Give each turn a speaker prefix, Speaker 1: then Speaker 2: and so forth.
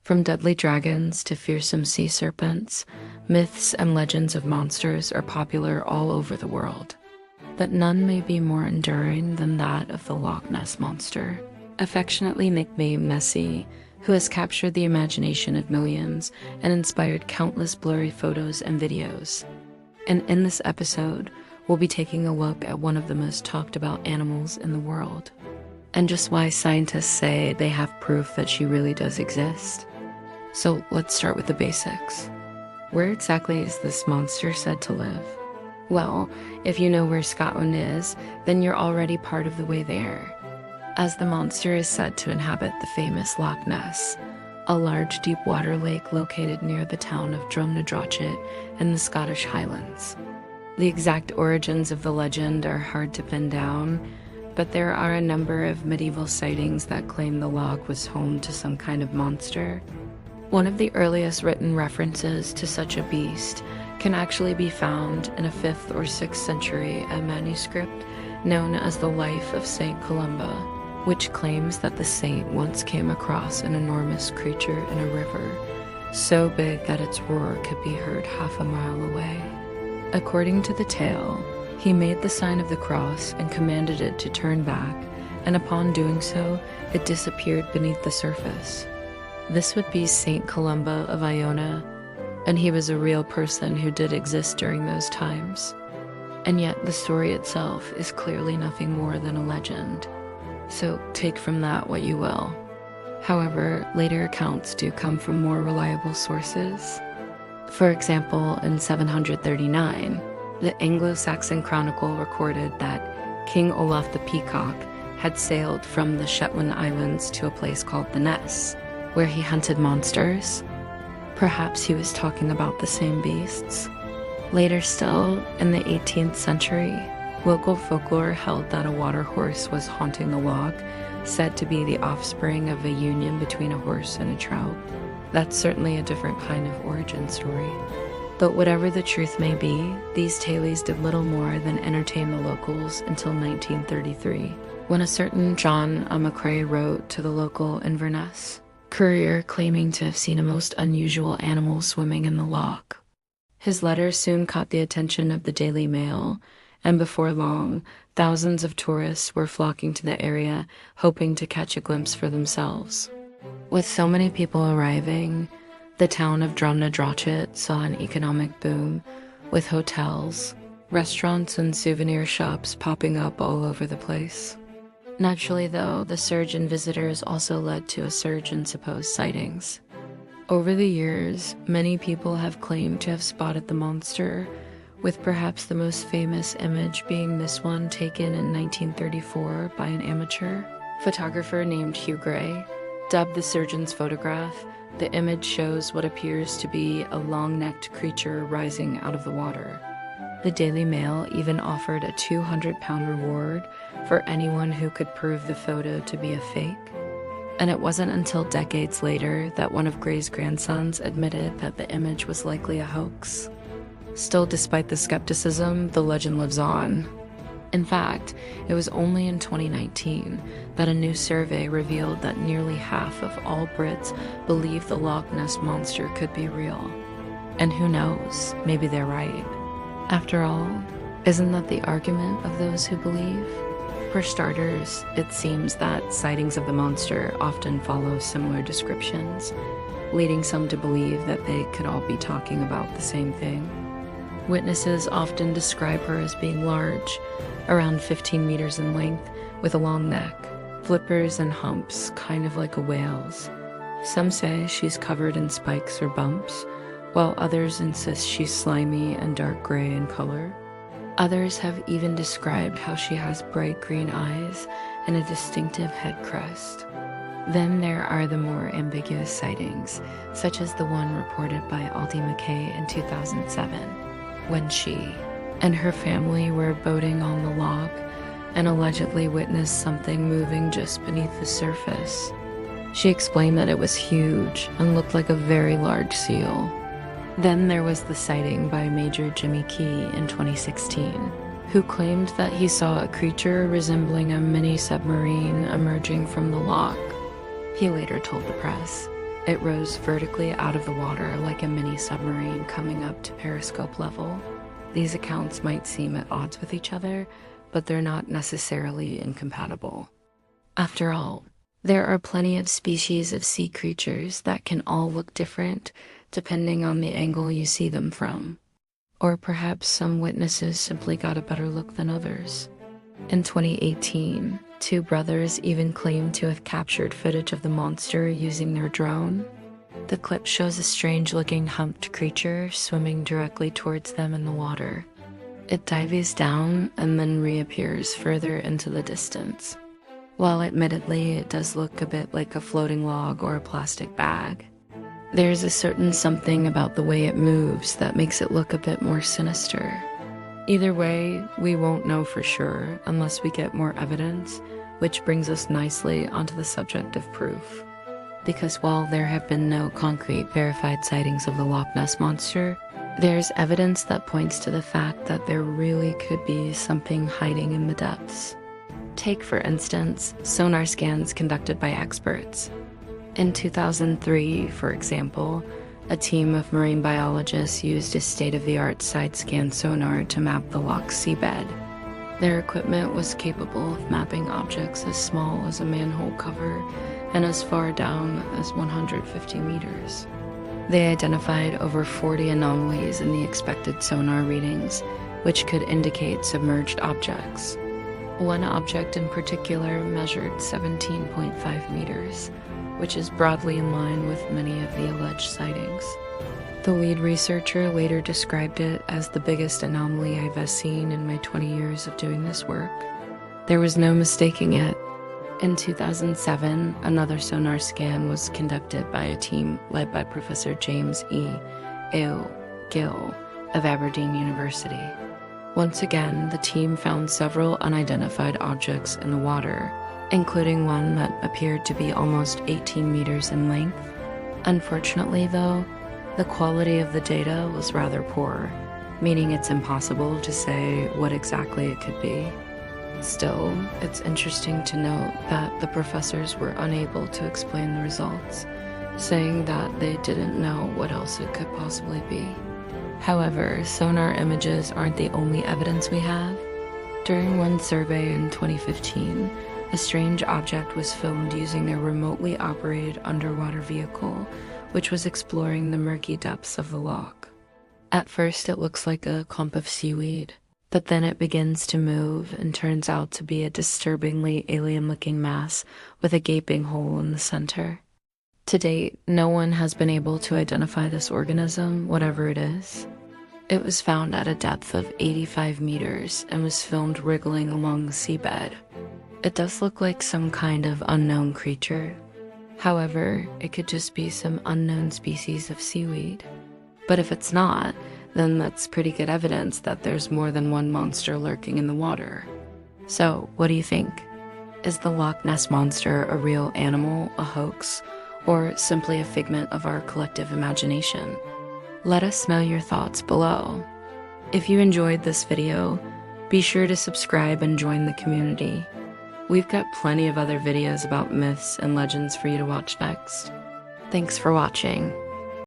Speaker 1: From deadly dragons to fearsome sea serpents, myths and legends of monsters are popular all over the world. But none may be more enduring than that of the Loch Ness Monster, affectionately nicknamed Nessie, who has captured the imagination of millions and inspired countless blurry photos and videos. And in this episode, we'll be taking a look at one of the most talked about animals in the world, and just why scientists say they have proof that she really does exist. So let's start with the basics. Where exactly is this monster said to live? Well, if you know where Scotland is, then you're already part of the way there, as the monster is said to inhabit the famous Loch Ness, a large deep water lake located near the town of Drumnadrochit in the Scottish Highlands. The exact origins of the legend are hard to pin down, but there are a number of medieval sightings that claim the loch was home to some kind of monster. One of the earliest written references to such a beast can actually be found in a 5th or 6th century manuscript known as the Life of Saint Columba, which claims that the saint once came across an enormous creature in a river, so big that its roar could be heard half a mile away. According to the tale, he made the sign of the cross and commanded it to turn back, and upon doing so, it disappeared beneath the surface. This would be Saint Columba of Iona, and he was a real person who did exist during those times. And yet the story itself is clearly nothing more than a legend, so take from that what you will. However, later accounts do come from more reliable sources. For example, in 739, the Anglo-Saxon Chronicle recorded that King Olaf the Peacock had sailed from the Shetland Islands to a place called the Ness, where he hunted monsters. Perhaps he was talking about the same beasts. Later still, in the 18th century, local folklore held that a water horse was haunting the loch, said to be the offspring of a union between a horse and a trout. That's certainly a different kind of origin story. But whatever the truth may be, these tales did little more than entertain the locals until 1933, when a certain John McCrae wrote to the local Inverness Courier claiming to have seen a most unusual animal swimming in the loch. His letter soon caught the attention of the Daily Mail, and before long, thousands of tourists were flocking to the area, hoping to catch a glimpse for themselves. With so many people arriving, the town of Drumnadrochit saw an economic boom, with hotels, restaurants, and souvenir shops popping up all over the place. Naturally, though, the surge in visitors also led to a surge in supposed sightings. Over the years, many people have claimed to have spotted the monster, with perhaps the most famous image being this one taken in 1934 by an amateur photographer named Hugh Gray. Dubbed the surgeon's photograph, the image shows what appears to be a long-necked creature rising out of the water. The Daily Mail even offered a £200 reward for anyone who could prove the photo to be a fake. And it wasn't until decades later that one of Gray's grandsons admitted that the image was likely a hoax. Still, despite the skepticism, the legend lives on. In fact, it was only in 2019 that a new survey revealed that nearly half of all Brits believe the Loch Ness Monster could be real. And who knows, maybe they're right. After all, isn't that the argument of those who believe? For starters, it seems that sightings of the monster often follow similar descriptions, leading some to believe that they could all be talking about the same thing. Witnesses often describe her as being large, around 15 meters in length, with a long neck, flippers and humps, kind of like a whale's. Some say she's covered in spikes or bumps, while others insist she's slimy and dark gray in color. Others have even described how she has bright green eyes and a distinctive head crest. Then there are the more ambiguous sightings, such as the one reported by Aldi McKay in 2007, when she and her family were boating on the loch and allegedly witnessed something moving just beneath the surface. She explained that it was huge and looked like a very large seal. Then there was the sighting by Major Jimmy Key in 2016, who claimed that he saw a creature resembling a mini submarine emerging from the loch. He later told the press, It rose vertically out of the water like a mini submarine coming up to periscope level. These accounts might seem at odds with each other, but they're not necessarily incompatible. After all, there are plenty of species of sea creatures that can all look different depending on the angle you see them from. Or perhaps some witnesses simply got a better look than others. In 2018, two brothers even claimed to have captured footage of the monster using their drone. The clip shows a strange-looking humped creature swimming directly towards them in the water. It dives down and then reappears further into the distance. While admittedly it does look a bit like a floating log or a plastic bag, there's a certain something about the way it moves that makes it look a bit more sinister. Either way, we won't know for sure unless we get more evidence, which brings us nicely onto the subject of proof. Because while there have been no concrete verified sightings of the Loch Ness Monster, there's evidence that points to the fact that there really could be something hiding in the depths. Take, for instance, sonar scans conducted by experts. In 2003, for example, a team of marine biologists used a state-of-the-art side-scan sonar to map the loch's seabed. Their equipment was capable of mapping objects as small as a manhole cover and as far down as 150 meters. They identified over 40 anomalies in the expected sonar readings, which could indicate submerged objects. One object in particular measured 17.5 meters, which is broadly in line with many of the alleged sightings. The lead researcher later described it as the biggest anomaly I've ever seen in my 20 years of doing this work. There was no mistaking it. In 2007, another sonar scan was conducted by a team led by Professor James E. Gill of Aberdeen University. Once again, the team found several unidentified objects in the water, including one that appeared to be almost 18 meters in length. Unfortunately, though, the quality of the data was rather poor, meaning it's impossible to say what exactly it could be. Still, it's interesting to note that the professors were unable to explain the results, saying that they didn't know what else it could possibly be. However, sonar images aren't the only evidence we have. During one survey in 2015, a strange object was filmed using a remotely operated underwater vehicle, which was exploring the murky depths of the loch. At first, it looks like a clump of seaweed, but then it begins to move and turns out to be a disturbingly alien-looking mass with a gaping hole in the center. To date, no one has been able to identify this organism, whatever it is. It was found at a depth of 85 meters and was filmed wriggling along the seabed. It does look like some kind of unknown creature. However, it could just be some unknown species of seaweed. But if it's not, then that's pretty good evidence that there's more than one monster lurking in the water. So, what do you think? Is the Loch Ness Monster a real animal, a hoax, or simply a figment of our collective imagination? Let us know your thoughts below. If you enjoyed this video, be sure to subscribe and join the community. We've got plenty of other videos about myths and legends for you to watch next. Thanks for watching.